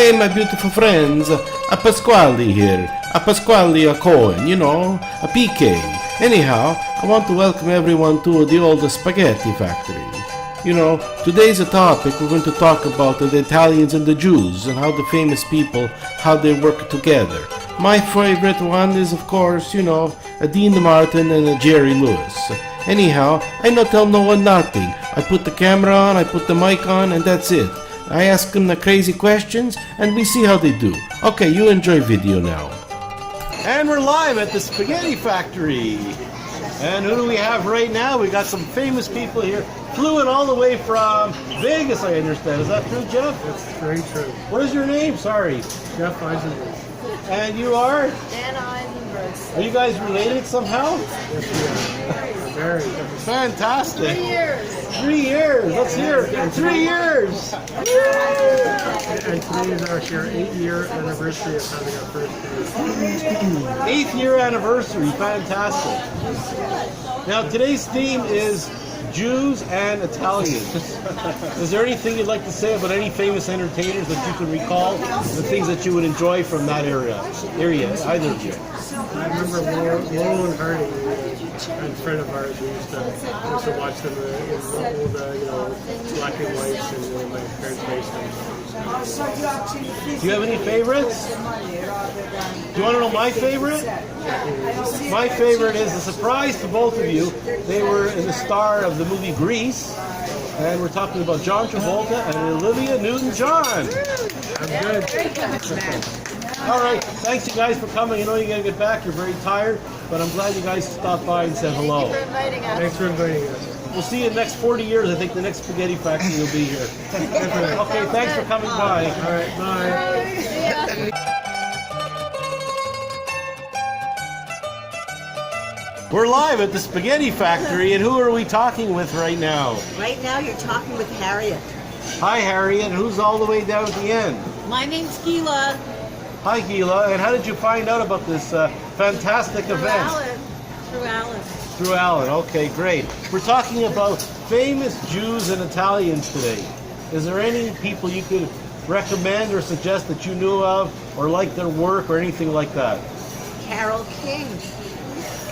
Hey, my beautiful friends, a Pasquale here, a Pasquale a Cohen, you know, a PK. Anyhow, I want to welcome everyone to the old spaghetti factory. You know, today's a topic we're going to talk about the Italians and the Jews and how the famous people, how they work together. My favorite one is, of course, you know, a Dean Martin and a Jerry Lewis. Anyhow, I not tell no one nothing. I put the camera on, I put the mic on, and that's it. I ask them the crazy questions, and we see how they do. Okay, you enjoy video now. And we're live at the Spaghetti Factory. And who do we have right now? We got some famous people here. Flew in all the way from Vegas, I understand. Is that true, Jeff? That's very true. What is your name? Sorry. Jeff Eisenberg. And you are? Dan Eisenberg. Are you guys related somehow? Yes, we are. Very. Fantastic. 3 years. 3 years. Let's hear it. 3 years. And today is actually our 8-year anniversary of having our first baby. 8th year anniversary. Fantastic. Now today's theme is Jews and Italians. Is there anything you'd like to say about any famous entertainers that you can recall? The things that you would enjoy from that area, either of you? I remember Laurel and Hardy, a friend of ours. We used to watch them in old, black and whites, and my parents' basement. Do you have any favorites? Do you want to know my favorite? My favorite is a surprise to both of you. They were in the star of the movie Grease, and we're talking about John Travolta and Olivia Newton-John. I'm good. All right, thanks you guys for coming. I know you gotta get back. You're very tired, but I'm glad you guys stopped by and said hello. Thank you for inviting us. Thanks for inviting us. We'll see you in the next 40 years. I think the next spaghetti factory will be here. Okay, thanks for coming by. All right, bye. We're live at the Spaghetti Factory, and who are we talking with right now? Right now you're talking with Harriet. Hi, Harriet. And who's all the way down at the end? My name's Gila. Hi, Gila. And how did you find out about this fantastic event? Through Alan. Through Alan. Okay, great. We're talking about famous Jews and Italians today. Is there any people you could recommend or suggest that you knew of or liked their work or anything like that? Carol King.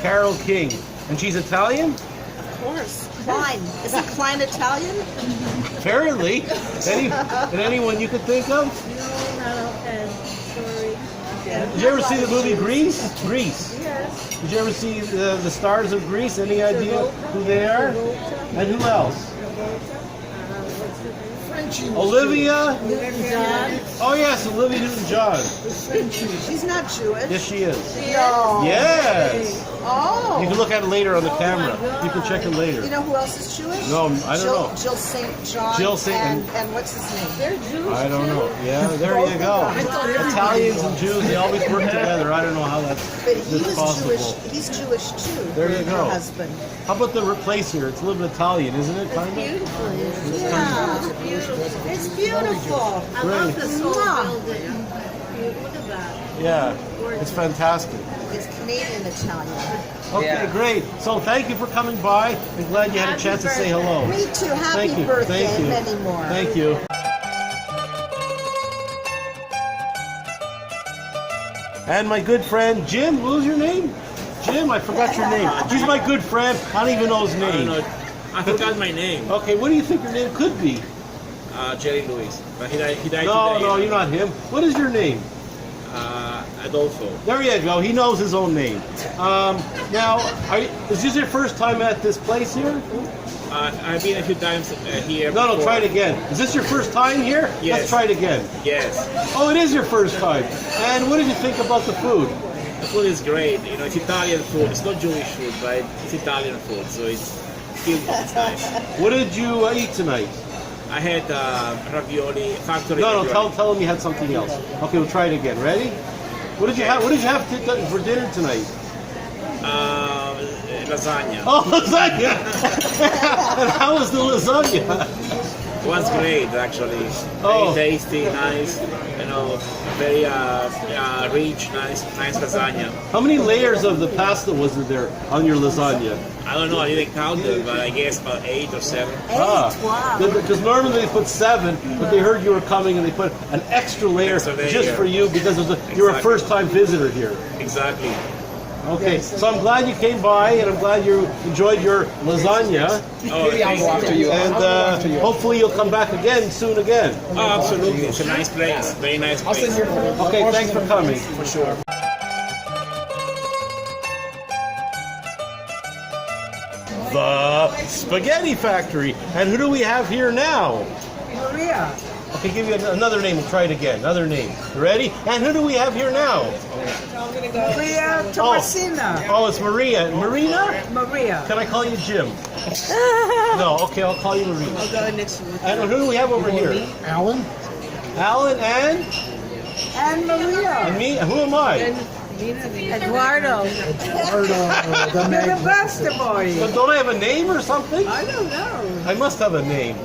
Carol King. And she's Italian? Of course. Klein. Isn't Klein Italian? Apparently. Anyone you could think of? No, not offhand. Sorry. Did you ever see the movie Grease? Grease. Yes. Did you ever see the stars of Grease? Any idea who they are? And who else? Olivia? Newton-John. Oh yes, Olivia Newton-John. She's not Jewish. Yes, she is. No. Yes. Oh. You can look at it later on the camera. You can check it later. You know who else is Jewish? No, I don't know. Jill St. John. Jill St. And what's his name? They're Jewish. I don't know. Yeah, there you go. Italians and Jews, they always work together. I don't know how But he that's was possible. Jewish. He's Jewish too. There you her go. husband. How about the place here? It's a little bit Italian, isn't it? Kind of. Beautiful. Yeah. It's beautiful. I love Great. this whole Mwah. building. Look at that. Yeah, it's fantastic. It's Canadian Italian. Okay, great. So thank you for coming by. I'm glad you had a Happy chance to say birthday. hello. Me too. Happy Thank you. birthday Thank you. and many more. Thank you. And my good friend Jim. What was your name? Jim, I forgot your name. He's my good friend. I don't even know his I don't name. know. I forgot my name. Okay, what do you think your name could be? Jerry Lewis. But he died No, today. no, you're not him. What is your name? Adolfo. There you go. He knows his own name. Now, is this your first time at this place here? I've been a few times here. No, before. try it again. Is this your first time here? Yes. Let's try it again. Yes. Oh, it is your first time. And what did you think about the food? The food is great. You know, it's Italian food. It's not Jewish food, but it's Italian food, so it's still it's nice. What did you eat tonight? I had ravioli, factory No, ravioli. tell him you had something else. Okay, we'll try it again. Ready? What did you have? What did you have for dinner tonight? Lasagna. Oh, lasagna! And how was the lasagna? It was great, actually. Oh. Very tasty, nice. You know, very rich, nice lasagna. How many layers of the pasta was there on your lasagna? I don't know, I didn't count it, but I guess about 8 or 7. Wow. Because normally they put 7, but they heard you were coming and they put an extra layer Extra layer. just for you because you're a Exactly. first-time visitor here. Exactly. Okay, so I'm glad you came by and I'm glad you enjoyed your lasagna. Oh, thank you. And hopefully you'll come back again soon again. Oh, absolutely. It's a nice place. Very nice place. Okay, thanks for coming. For sure. The Spaghetti Factory. And who do we have here now? Maria. Okay, give you another name. We'll try it again. Another name. You ready? And who do we have here now? Maria Tomasina. Oh, it's Maria. Marina? Maria. Can I call you Jim? No, okay, I'll call you Maria. I'll go next week. And who do we have over here? Alan? Alan and And Maria. me. Who am I? Eduardo. You're the best boy. But don't I have a name or something? I don't know. I must have a name.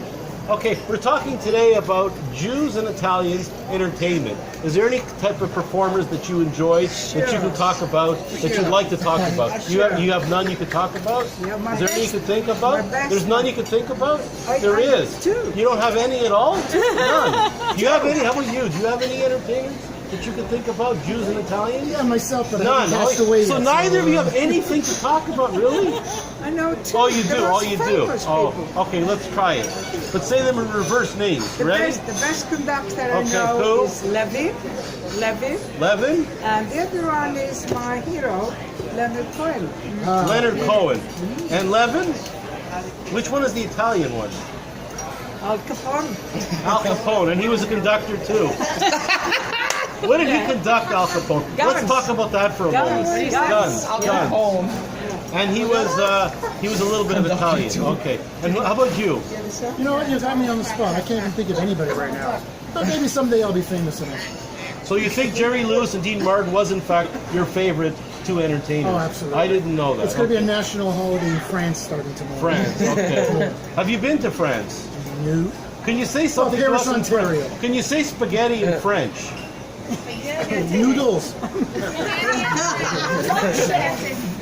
Okay, we're talking today about Jews and Italians entertainment. Is there any type of performers that you enjoy that you can talk about, that you'd like to talk about? You have none you could talk about? Yeah, my Is there any you best- could think about? my best There's none you could think about? There I is. do. You don't have any at all? None. Do you have any? How about you? Do you have any entertainers that you could think about, Jews and Italians? Yeah, myself, but I None. haven't passed away So yet. neither of you have anything to talk about, really? I know two. Oh, you the do. most Oh, you do. famous Oh, people. okay. Let's try it. But say them in reverse names. The Ready? best conductor I Okay, know who? is Levin, Levin, and the other one is my hero, Leonard Cohen. Leonard Cohen, and Levin. Which one is the Italian one? Al Capone. Al Capone, and he was a conductor too. What did he conduct, Al Capone? Let's Guns. talk about that for a moment. Guns. Guns. And he was a little bit of Italian. Okay. And how about you? You know what? You got me on the spot. I can't even think of anybody right now. But maybe someday I'll be famous enough. So you think Jerry Lewis and Dean Martin was in fact your favorite two entertainers? Oh, absolutely. I didn't know that. It's going to be a national holiday in France starting tomorrow. France. Okay. Have you been to France? New. Can you say something to Paris, us in Ontario. French? Can you say spaghetti in French? Noodles.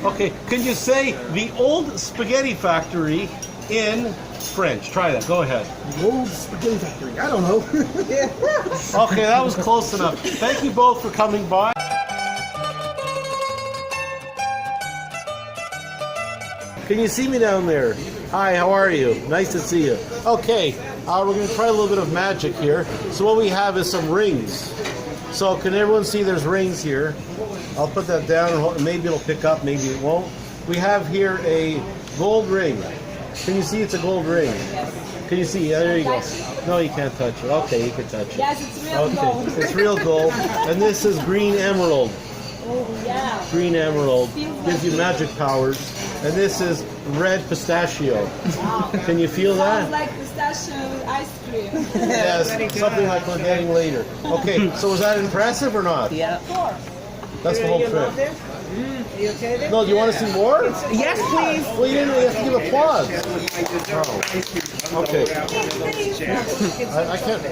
Okay. Can you say the old spaghetti factory in French? Try that. Go ahead. The old spaghetti factory. I don't know. Okay, that was close enough. Thank you both for coming by. Can you see me down there? Hi, how are you? Nice to see you. Okay, we're going to try a little bit of magic here. So what we have is some rings. So can everyone see there's rings here? I'll put that down and maybe it'll pick up, maybe it won't. We have here a gold ring. Can you see it's a gold ring? Can you see? Yeah, there you go. No, you can't touch it. Okay, you can touch it. Yes, it's real gold. It's real gold. And this is green emerald. Oh, yeah. Green emerald gives you magic powers. And this is red pistachio. Can you feel Sounds that? like pistachio ice cream. Yes, something like we're getting later. Okay, so was that impressive or not? Yeah. That's the whole trick. You okay there? No, do you want to see more? Yes, please. Well, you have to give applause. Oh. Okay.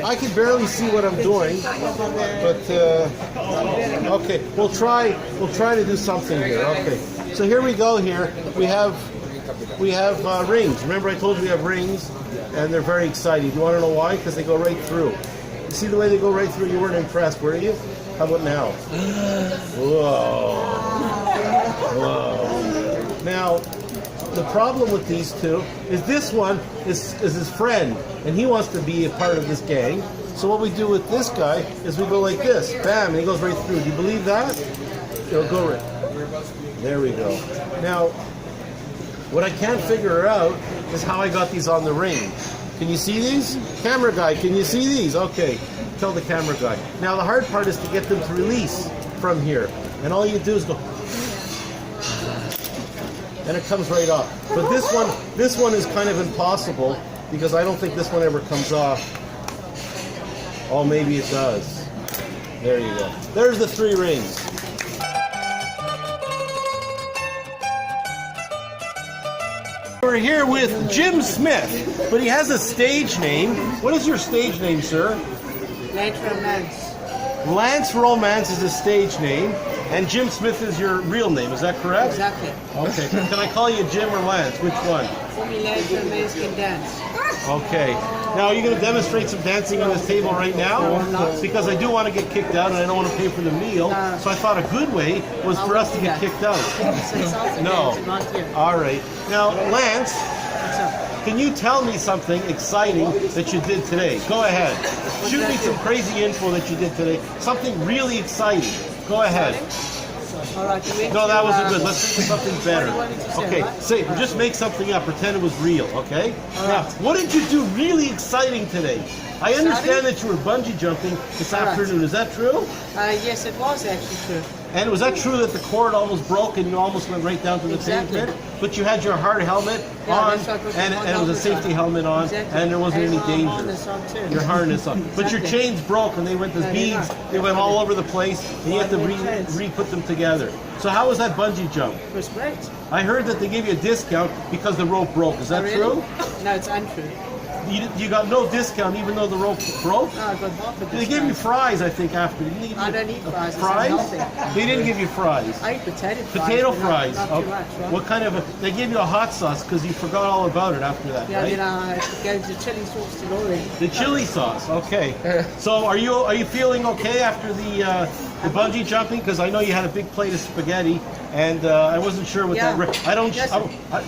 I can barely see what I'm doing, but okay. We'll try to do something here. Okay. So here we go. Here we have rings. Remember, I told you we have rings, and they're very exciting. Do you want to know why? Because they go right through. You see the way they go right through? You weren't impressed, were you? How about now? Whoa. Whoa. Now, the problem with these two is this one is his friend, and he wants to be a part of this gang. So what we do with this guy is we go like this, bam, and he goes right through. Do you believe that? It'll go right. There we go. Now, what I can't figure out is how I got these on the ring. Can you see these? Camera guy, can you see these? Okay, tell the camera guy. Now the hard part is to get them to release from here. And all you do is go, and it comes right off. But this one is kind of impossible because I don't think this one ever comes off. Oh, maybe it does. There you go. There's the 3 rings. we're here with Jim Smith, but he has a stage name. What is your stage name, sir? Lance Romance. Lance Romance is his stage name, and Jim Smith is your real name. Is that correct? Exactly. Okay. Can I call you Jim or Lance? Which one? For me, Lance Romance can dance. Okay. Now, are you going to demonstrate some dancing on this table right now? No, I'm not. Because I do want to get kicked out, and I don't want to pay for the meal. No. So I thought a good way was for us to get kicked out. No. All right. Now, Lance, can you tell me something exciting that you did today? Go ahead. Shoot me some crazy info that you did today. Something really exciting. Go ahead. All right, No, that wasn't good. Let's think of something better. What do you want me to say, Okay, right? say, just make something up. Pretend it was real, okay? Now, what did you do really exciting today? I understand that you were bungee jumping this All right. afternoon. Is that true? Yes, it was actually true. And was that true that the cord almost broke and you almost went right down to the Exactly. pavement? But you had your hard helmet Yeah, on, that's what I put and my it was a helmet safety on. helmet on, Exactly. and there wasn't And any my danger. harness on too. Your harness on. But your Exactly. chains broke and they went as No, they're beads. not. They went all over the place, and you had to Well, they chains. re-put them together. So how was that bungee jump? It was great. I heard that they gave you a discount because the rope broke. Is that Really? true? No, it's untrue. You got no discount even though the rope broke? No, I got half of They gave you fries, I think, after. Didn't they give you I don't eat fries. It's Fries? unhealthy. They didn't give you fries. I eat potato fries. Potato but fries. Not Oh, too much, right? what kind of they gave you a hot sauce because you forgot all about it after that, Yeah, right? then I gave the chili sauce to Laurie. The chili sauce. Okay. So are you feeling okay after the bungee jumping? Because I know you had a big plate of spaghetti, and I wasn't sure what Yeah. that. I don't. Yes.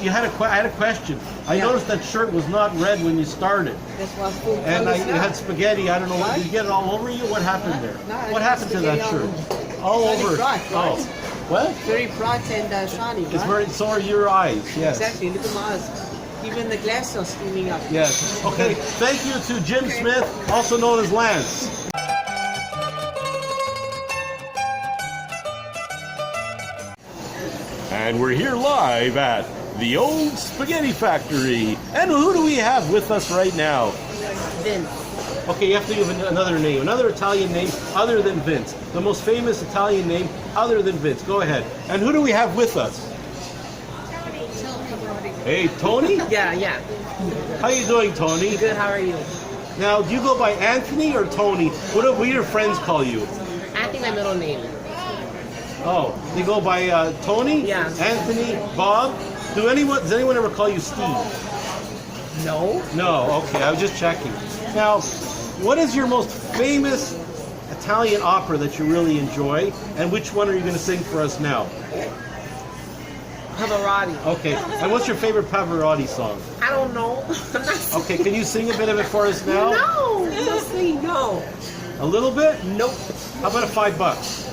You had I had a question. I Yeah. noticed that shirt was not red when you started, That's why it's full and colors you now. had spaghetti. I don't know. What? Did you get it all over you? What happened there? No, I What had happened to that spaghetti shirt? All Very over. bright, right? Oh. What? Very bright and shiny, It's right? very. So are your eyes. Yes. Exactly, look at my eyes. Even the glasses are steaming up. Yes. Okay. Thank you to Jim Smith, also known as Lance. And we're here live at the old spaghetti factory. And who do we have with us right now? Vince. Okay, you have to give another name, another Italian name other than Vince. The most famous Italian name other than Vince. Go ahead. And who do we have with us? Hey, Tony? Yeah. How you doing, Tony? Good, how are you? Now, do you go by Anthony or Tony? What do your friends call you? I think my middle name. Oh, they go by Tony? Yeah. Anthony? Bob? Does anyone ever call you Steve? No. No, okay, I was just checking. Now, what is your most famous Italian opera that you really enjoy, and which one are you going to sing for us now? Pavarotti. Okay, and what's your favorite Pavarotti song? I don't know. I'm not Okay, can you sing a bit of it for us now? No. No. A little bit? Nope. How about $5?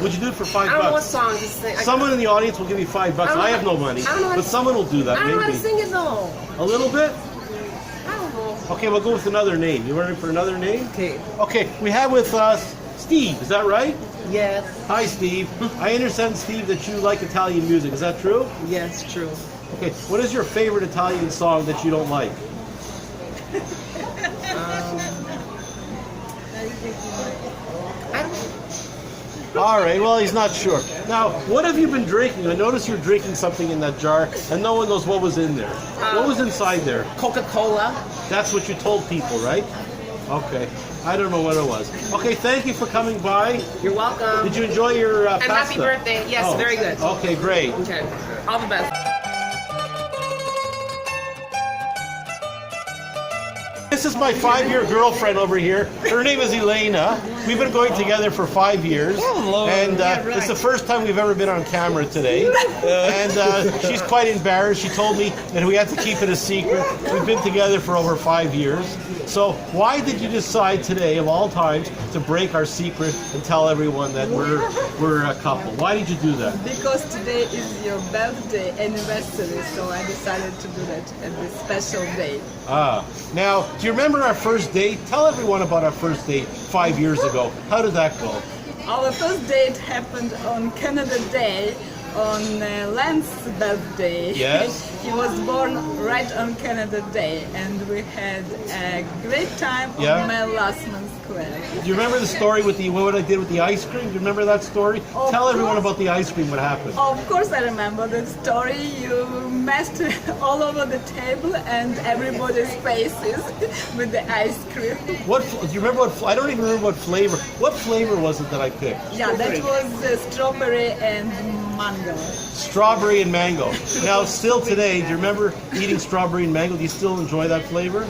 Would you do it for $5? I don't know what song to sing. Someone in the audience will give you $5. I don't I know- have no money, I don't know how but to- someone will do that. I don't know how to Maybe sing it though. a little bit. I don't know. Okay, we'll go with another name. You ready for another name? Okay. Okay, we have with us Steve. Is that right? Yes. Hi, Steve. I understand, Steve, that you like Italian music. Is that true? Yes, true. Okay, what is your favorite Italian song that you don't like? I don't All right, well, he's not sure. Now, what have you been drinking? I noticed you're drinking something in that jar, and no one knows what was in there. What was inside there? Coca-Cola. That's what you told people, right? Okay. I don't know what it was. Okay, thank you for coming by. You're welcome. Did you enjoy your And pasta? happy birthday. Yes, Oh, very good. Okay, great. Okay. All the best. This is my 5-year girlfriend over here. Her name is Elena. We've been going together for 5 years. And it's the first time we've ever been on camera today. And she's quite embarrassed. She told me that we had to keep it a secret. We've been together for over 5 years. So why did you decide today, of all times, to break our secret and tell everyone that we're a couple? Why did you do that? Because today is your birthday anniversary, so I decided to do that at this special day. Now, do you remember our first date? Tell everyone about our first date 5 years ago. How did that go? Our first date happened on Canada Day, on Lance's birthday. Yes. He was born right on Canada Day, and we had a great time Yeah. on my last month's well. Do you remember the story with what I did with the ice cream? Do you remember that story? Tell everyone about the ice cream, what happened. Of course I remember the story. You messed all over the table and everybody's faces with the ice cream. Do you remember I don't even remember what flavor. What flavor was it that I picked? Yeah, that was strawberry and mango. Strawberry and mango. Now, still today, do you remember eating strawberry and mango? Do you still enjoy that flavor?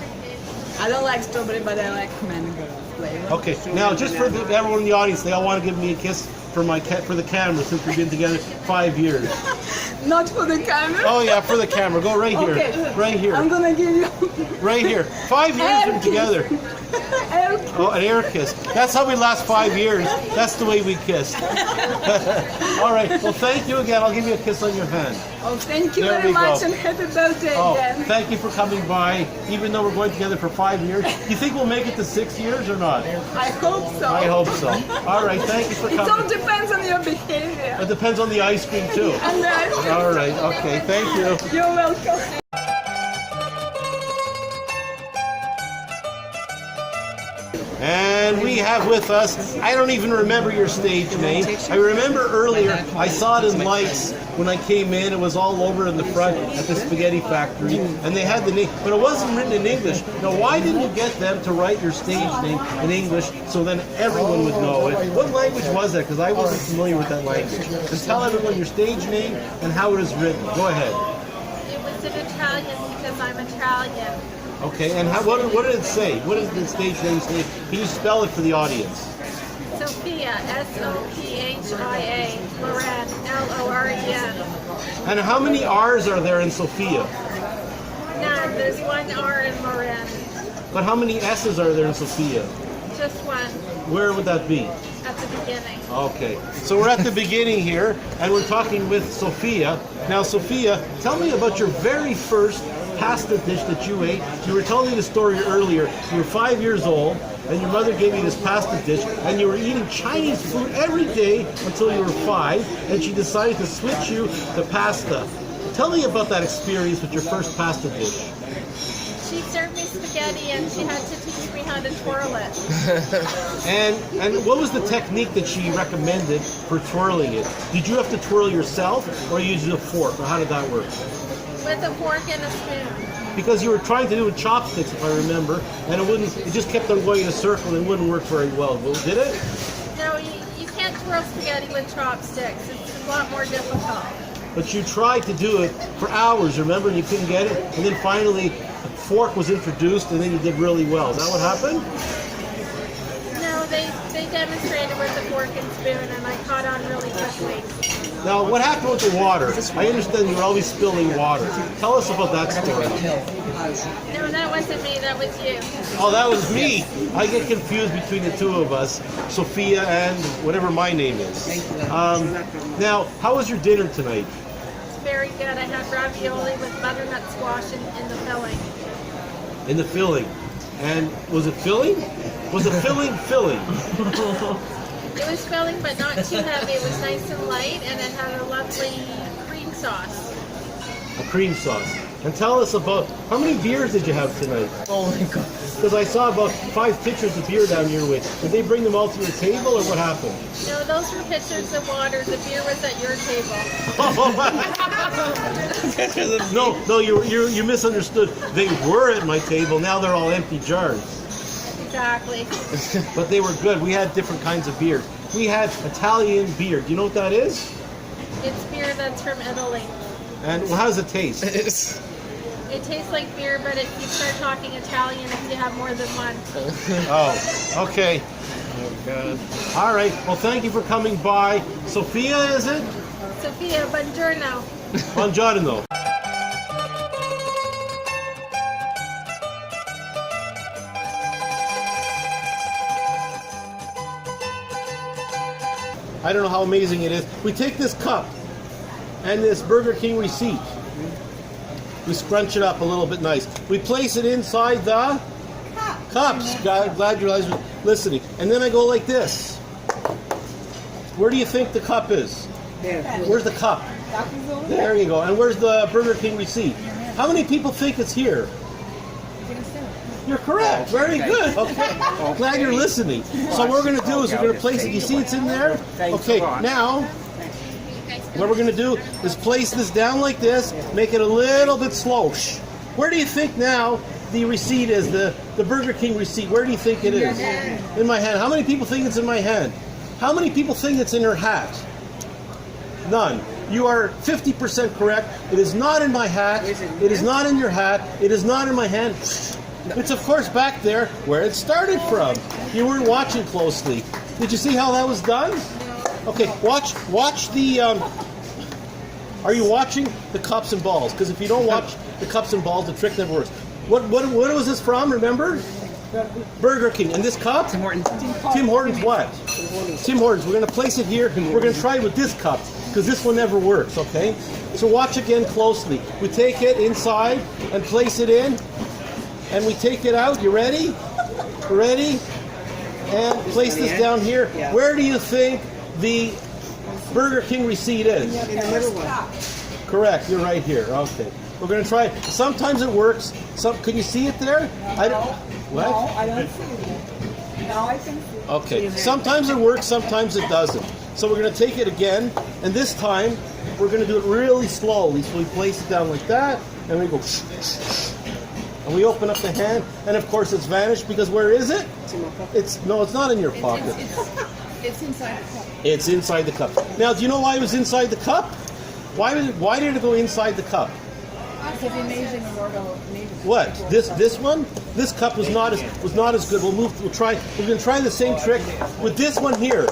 I don't like strawberry, but I like mango flavor. Okay, now just for everyone in the audience, they all want to give me a kiss for the camera since we've been together 5 years. Not for the camera? Oh yeah, for the camera. Go right here. Okay. Right here. I'm gonna give you Right here. 5 years we're together. air kiss. Oh, an air kiss. That's how we last 5 years. That's the way we kissed. All right. Well, thank you again. I'll give you a kiss on your hand. Oh, thank you There very we much go. and happy birthday Oh, again. thank you for coming by. Even though we're going together for 5 years, you think we'll make it to 6 years or not? I hope so. I hope so. All right. Thank you for It all coming. depends on your behavior. It depends on the ice cream too. And then, All right. Okay. Thank you. you're welcome. And we have with us, I don't even remember your stage name. I remember earlier, I saw it in lights when I came in. It was all over in the front at the spaghetti factory. And they had the name, but it wasn't written in English. Now, why didn't you get them to write your stage name in English so then everyone would know it? What language was that? Because I wasn't familiar with that language. Just tell everyone your stage name and how it is written. Go ahead. It was in Italian because I'm Italian. Okay, and what did it say? What did the stage name say? Can you spell it for the audience? Sophia, S-O-P-H-I-A, Loren, L-O-R-E-N. And how many R's are there in Sophia? None, there's one R in Loren. But how many S's are there in Sophia? Just one Where would that be? at the beginning. Okay, so we're at the beginning here, and we're talking with Sophia. Now, Sophia, tell me about your very first pasta dish that you ate. You were telling me the story earlier. You were 5 years old, and your mother gave you this pasta dish, and you were eating Chinese food every day until you were 5, and she decided to switch you to pasta. Tell me about that experience with your first pasta dish. She served me spaghetti and she had to teach me how to twirl it. And what was the technique that she recommended for twirling it? Did you have to twirl yourself, or use a fork, or how did that work? With a fork and a spoon. Because you were trying to do it with chopsticks, if I remember, and it just kept on going in a circle and it wouldn't work very well. Well, did it? No, you can't twirl spaghetti with chopsticks. It's a lot more difficult. But you tried to do it for hours, remember, and you couldn't get it, and then finally a fork was introduced, and then you did really well. Is that what happened? No, they demonstrated with a fork and spoon and I caught on really quickly. Now, what happened with the water? I understand you were always spilling water. Tell us about that story. No, that wasn't me, that was you. Oh, that was me. I get confused between the two of us, Sophia and whatever my name is. Now, how was your dinner tonight? It's very good. I had ravioli with butternut squash in the filling. In the filling. And was it filling? Was it filling? It was filling, but not too heavy. It was nice and light, and it had a lovely cream sauce. A cream sauce. And tell us about, how many beers did you have tonight? Oh my god. Because I saw about 5 pitchers of beer down your way. Did they bring them all to your table, or what happened? No, those were pitchers of water. The beer was at your table. No, you misunderstood. They were at my table. Now they're all empty jars. Exactly. But they were good. We had different kinds of beer. We had Italian beer. Do you know what that is? It's beer that's from Italy. And how does it taste? It tastes like beer, but you start talking Italian if you have more than one. Oh, okay. Oh god. All right. Well, thank you for coming by. Sophia, is it? Sophia, buongiorno. Buongiorno. I don't know how amazing it is. We take this cup and this Burger King receipt. We scrunch it up a little bit nice. We place it inside the cups. Glad you guys were listening. And then I go like this. Where do you think the cup is? There. Where's the cup? There you go. And where's the Burger King receipt? How many people think it's here? You're correct. Very good. Okay. Glad you're listening. So what we're going to do is we're going to place it. You see it's in there? Okay, now what we're going to do is place this down like this, make it a little bit slow. Shh. Where do you think now the receipt is, the Burger King receipt? Where do you think it is? In my hand. How many people think it's in my hand? How many people think it's in her hat? None. You are 50% correct. It is not in my hat. It is not in your hat. It is not in my hand. It's of course back there where it started from. You weren't watching closely. Did you see how that was done? Okay, watch the. Are you watching the cups and balls? Because if you don't watch the cups and balls, the trick never works. What was this from? Remember? Burger King. And this cup? Tim Hortons. Tim Hortons what? Tim Hortons. We're going to place it here. We're going to try it with this cup because this one never works. Okay. So watch again closely. We take it inside and place it in, and we take it out. You ready? Ready? And place this down here. Where do you think the Burger King receipt is? In the middle one. Correct. You're right here. Okay. We're going to try it. Sometimes it works. Can you see it there? What? No, I don't see it. Now I can see it. Okay. Sometimes it works. Sometimes it doesn't. So we're going to take it again, and this time we're going to do it really slowly. So we place it down like that, and we go, and we open up the hand, and of course it's vanished because where is it? It's not in your pocket. It's inside the cup. It's inside the cup. Now, do you know why it was inside the cup? Why did it go inside the cup? Because Amazing Edwardo made it. What? This one? This cup was not as good. We're going to try the same trick with this one here.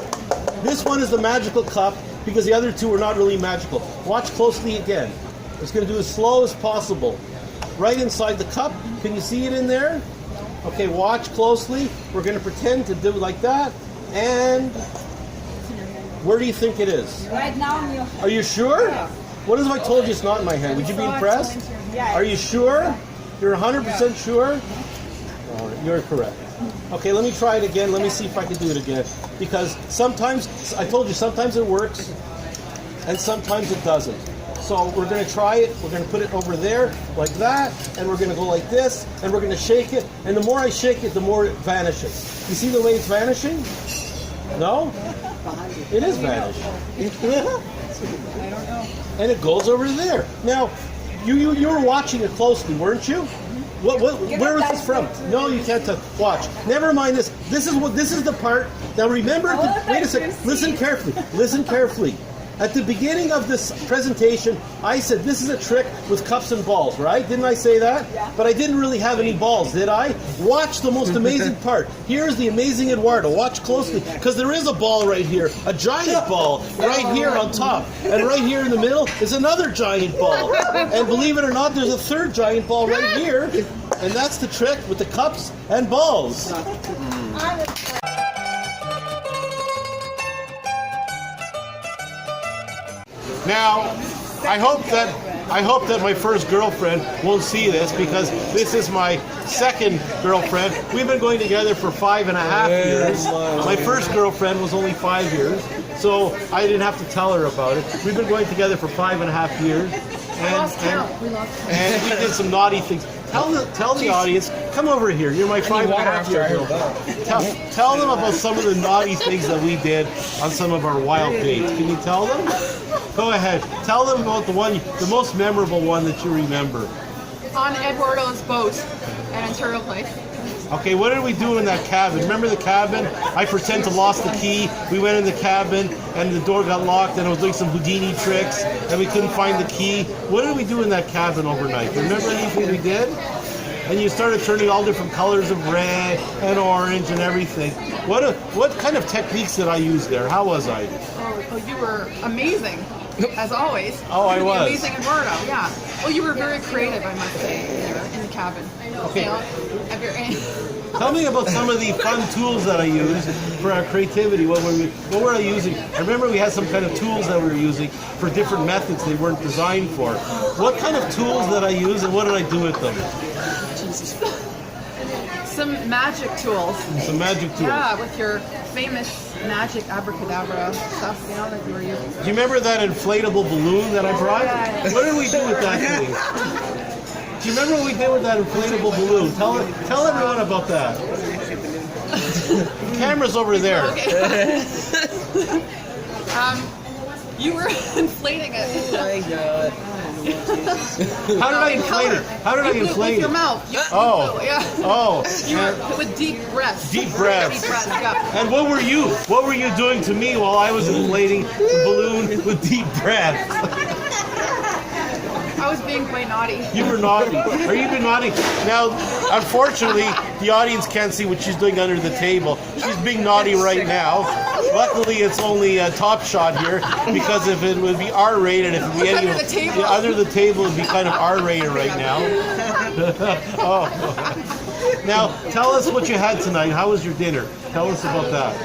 This one is the magical cup because the other two are not really magical. Watch closely again. It's going to do as slow as possible. Right inside the cup. Can you see it in there? Okay, watch closely. We're going to pretend to do it like that. And where do you think it is? Right now in your Are you sure? What if I told you it's not in my hand? Would you be impressed? Are you sure? You're 100% sure? Oh, you're correct. Okay, let me try it again. Let me see if I can do it again. Because sometimes, I told you, sometimes it works and sometimes it doesn't. So we're going to try it. We're going to put it over there like that, and we're going to go like this, and we're going to shake it. And the more I shake it, the more it vanishes. You see the way it's vanishing? No? It is vanishing. I don't know. And it goes over there. Now, you were watching it closely, weren't you? Where was this from? No, you can't tell. Watch. Never mind this. This is the part. Now remember. Wait a second. Listen carefully. Listen carefully. At the beginning of this presentation, I said this is a trick with cups and balls, right? Didn't I say that? Yeah. But I didn't really have any balls, did I? Watch the most amazing part. Here's the Amazing Edwardo. Watch closely, because there is a ball right here, a giant ball right here on top. And right here in the middle is another giant ball. And believe it or not, there's a third giant ball right here. And that's the trick with the cups and balls. Now, I hope that my first girlfriend won't see this because this is my second girlfriend. We've been going together for 5.5 years. My first girlfriend was only 5 years, so I didn't have to tell her about it. We've been going together for 5.5 years, and we did some naughty things. Tell the audience, come over here. You're my 5.5-year girlfriend. Tell them about some of the naughty things that we did on some of our wild dates. Can you tell them? Go ahead. Tell them about the most memorable one that you remember. On Edwardo's boat at Ontario Place. Okay, what did we do in that cabin? Remember the cabin? I pretend to lost the key. We went in the cabin and the door got locked and I was doing some Houdini tricks and we couldn't find the key. What did we do in that cabin overnight? Remember anything we did? And you started turning all different colors of red and orange and everything. What kind of techniques did I use there? How was I? Oh, you were amazing, as always. Oh, I was. Amazing Edwardo, yeah. Well, you were very creative, I must say, there in the cabin. Okay. You know, Tell me about some of the fun tools that I used for our creativity. What were I using? I remember we had some kind of tools that we were using for different methods they weren't designed for. What kind of tools did I use and what did I do with them? Some magic tools. Some magic tools. Yeah, with your famous magic abracadabra stuff, you know, that you were using. Do you remember that inflatable balloon that I brought? What did we do with that thing? Do you remember what we did with that inflatable balloon? Tell everyone about that. The camera's over there. Okay. You were inflating it. Oh my god. How did I inflate it? How did I inflate With your it? mouth. Oh. Yeah. Oh. You were with deep breaths. Deep breaths. Deep breaths, yeah. And what were you? What were you doing to me while I was inflating the balloon with deep breaths? I was being quite naughty. You were naughty. Are you being naughty? Now, unfortunately, the audience can't see what she's doing under the table. She's being naughty right now. Luckily, it's only a top shot here because if it would be R-rated, if it would be any Under the table. Yeah, under the table, it'd be kind of R-rated right now. Oh. Now, tell us what you had tonight. How was your dinner? Tell us about that.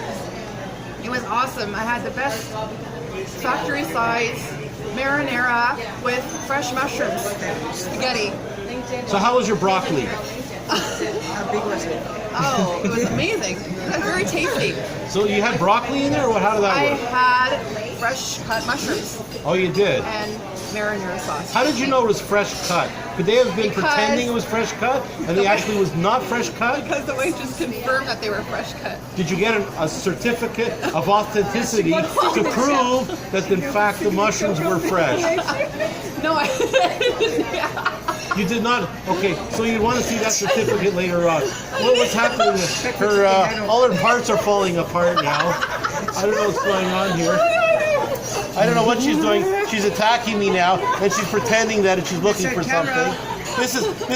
It was awesome. I had the best factory size marinara with fresh mushrooms, spaghetti. So how was your broccoli? How big was it? Oh, it was amazing. It was very tasty. So you had broccoli in there, or how did that I work? had fresh cut mushrooms Oh, you did. and marinara sauce. How did you know it was fresh cut? Could they have been Because- pretending it was fresh cut, and it actually was not fresh cut? Because the waitress confirmed that they were fresh cut. Did you get a certificate of authenticity to prove that in fact the mushrooms were fresh? No, I yeah. You did not. Okay, so you want to see that certificate later on. What's happening? All her parts are falling apart now. I don't know what's going on here. I don't know what she's doing. She's attacking me now, and she's pretending that she's looking for something. This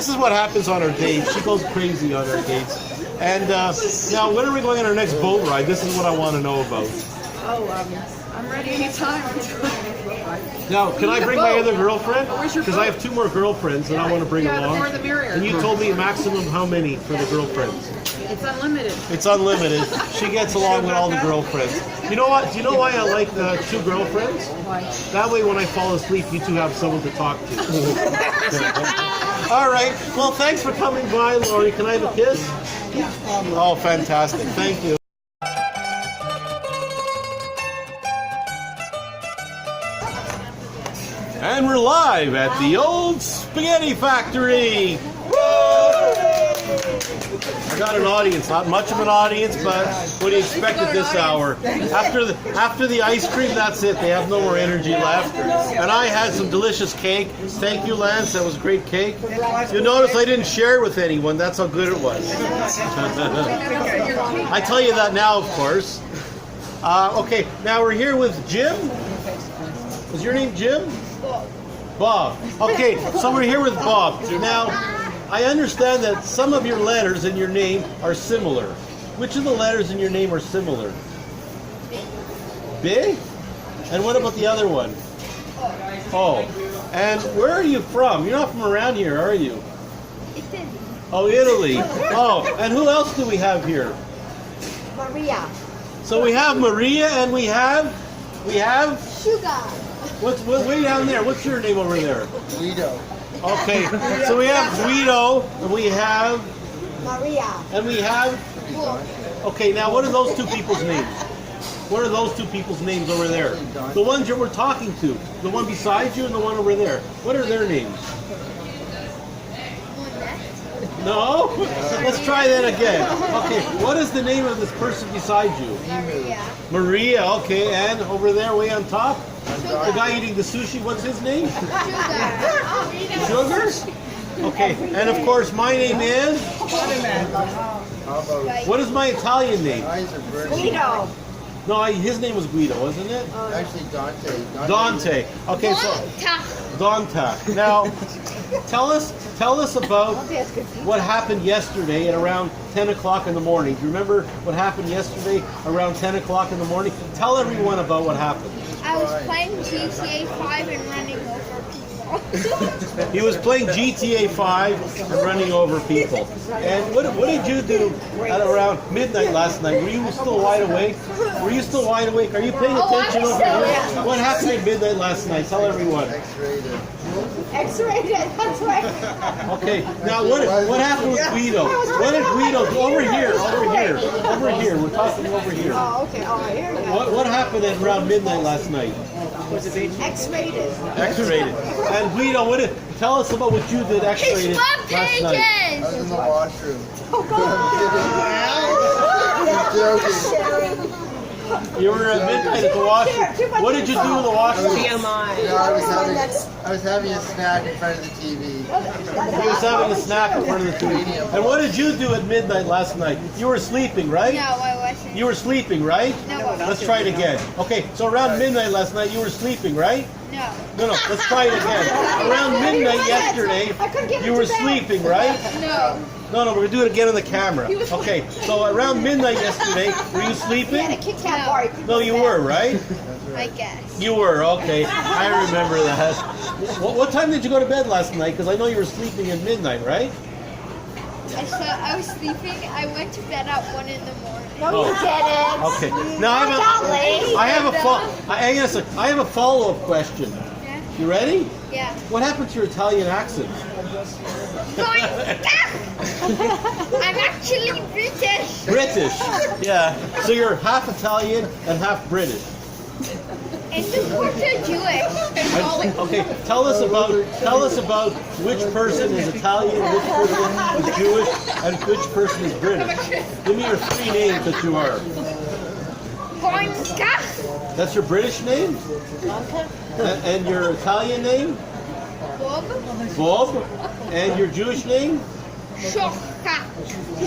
is what happens on our dates. She goes crazy on our dates. And now, when are we going on our next boat ride? This is what I want to know about. Oh, I'm ready anytime. Now, can I bring my other girlfriend? Where's your Because I have 2 more girlfriends that I want to bring Yeah, the along. more the merrier. And you told me a maximum how many for the girlfriends? It's unlimited. It's unlimited. She gets along with all the girlfriends. You know what? Do you know why I like the 2 girlfriends? Why? That way when I fall asleep, you 2 have someone to talk to. All right. Well, thanks for coming by, Lori. Can I have a kiss? Oh, fantastic. Thank you. And we're live at the old spaghetti factory. I got an audience, not much of an audience, but what do you expect at this hour? After the ice cream, that's it. They have no more energy left. And I had some delicious cake. Thank you, Lance. That was great cake. You notice I didn't share it with anyone. That's how good it was. I tell you that now, of course. Okay, now we're here with Jim. Is your name Jim? Bob. Okay, so we're here with Bob. Now, I understand that some of your letters in your name are similar. Which of the letters in your name are similar? B? And what about the other one? Oh. And where are you from? You're not from around here, are you? Italy. Oh, Italy. Oh, and who else do we have here? Maria. So we have Maria and we have Sugar. what's way down there? What's your name over there? Guido. Okay. So we have Guido and we have Maria. Okay, now what are those 2 people's names? What are those 2 people's names over there? The ones that we're talking to. The one beside you and the one over there. What are their names? No? Let's try that again. Okay, what is the name of this person beside you? Maria. Maria, okay, and over there, way on top? The guy eating the sushi, what's his name? Sugar? Okay, and of course, my name is? How about What is my Italian name? Guido. No, his name was Guido, wasn't it? actually Dante? Dante. Okay, so Dante. Now, tell us about what happened yesterday at around 10 o'clock in the morning. Do you remember what happened yesterday around 10 o'clock in the morning? Tell everyone about what happened. I was playing GTA 5 and running over people. He was playing GTA 5 and running over people. And what did you do at around midnight last night? Were you still wide awake? Are you paying attention over here? What happened at midnight last night? Tell everyone. X-rated. X-rated. That's right. Okay, now what happened with Guido? What did Guido do? Over here. We're talking over here. Oh, okay. Oh, here we go. What happened at around midnight last night? What's the date? X-rated. X-rated. And Guido, tell us about what you did X-rated It's last pages. night. I was in the washroom. Oh, God. Joking. You were at midnight at the washroom. What did you do in the washroom? You know, I was having a snack in front of the TV. He was having a snack in front of the TV. And what did you do at midnight last night? You were sleeping, right? No, I wasn't. You were sleeping, right? No. Let's try it again. Okay, so around midnight last night, you were sleeping, right? No. No, let's try it again. Around midnight yesterday, you were sleeping, right? No. No, we're going to do it again on the camera. Okay, so around midnight yesterday, were you sleeping? Kit Kat bar. No, you were, right? I guess. You were, okay. I remember that. What time did you go to bed last night? Because I know you were sleeping at midnight, right? I was sleeping. I went to bed at 1 in the morning. No, you didn't. Okay. Now I have a follow-up question. Yeah. You ready? Yeah. What happened to your Italian accent? Going back. I'm actually British. British. Yeah. So you're half Italian and half British. And the quarter Jewish. Okay. Tell us about which person is Italian, which person is Jewish, and which person is British. Give me your 3 names that you are. Going back. That's your British name? And your Italian name? Bob. Bob. And your Jewish name? Shocha.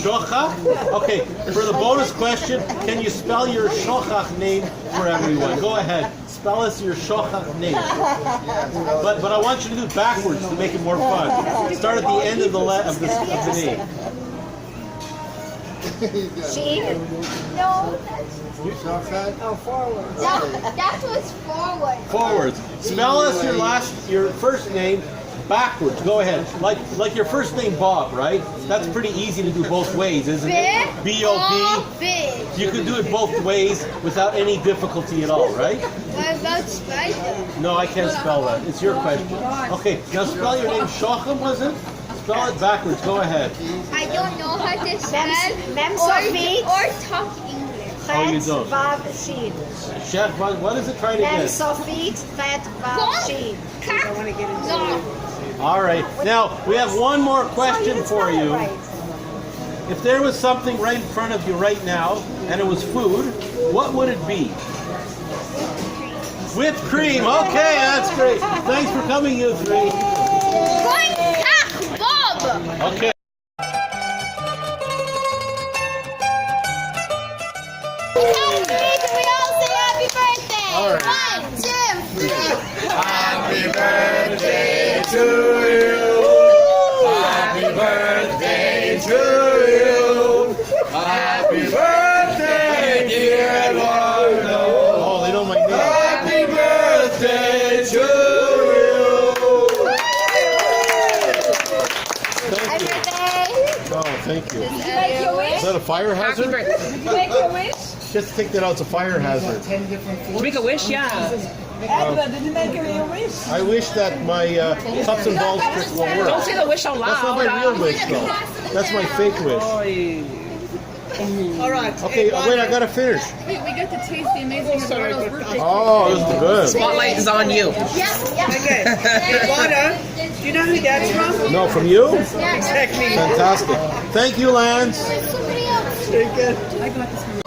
Shochach? Okay, for the bonus question, can you spell your Shochach name for everyone? Go ahead. Spell us your Shochach name. But I want you to do it backwards to make it more fun. Start at the end of the name. No. Oh, forward. That was forward. Forwards. Spell us your first name backwards. Go ahead. Like your first name Bob, right? That's pretty easy to do both ways, isn't it? B-O-B. Big. You can do it both ways without any difficulty at all, right? What about spider? No, I can't spell that. It's your question. Okay, now spell your name. Shochem, was it? Spell it backwards. Go ahead. I don't know how to spell Mem Sofit. or talk English. Oh, you Fat don't. Vav Shin. Chef, what is it? Try it Mem again. Sofit. Fat Vav Shin. No. All right. Now, we have one more question for you. If there was something right in front of you right now, and it was food, what would it be? Whipped cream. Okay, that's great. Thanks for coming, you three. Going back, Bob. Okay. We all say happy birthday. All right. 1, 2, 3. Happy birthday to you. Happy birthday to you. Happy birthday, dear Eduardo. Oh, they know my name. Happy birthday to you. Thank you. Oh, thank you. Did you make your wish? Is that a fire hazard? Did you make your wish? Just take that out. It's a fire hazard. Make a wish, yeah. Edward, did you make your wish? I wish that my cups and balls trick will work. Don't say the wish out loud. That's not my real wish, though. That's my fake wish. All right. Okay, wait, I gotta finish. We got to taste the Amazing Edwardo's birthday. Oh, this is good. Spotlight is on you. Okay. Eduardo, do you know who that's from? No, from you? Exactly. Fantastic. Thank you, Lance. Somebody else. Very good. I got this one.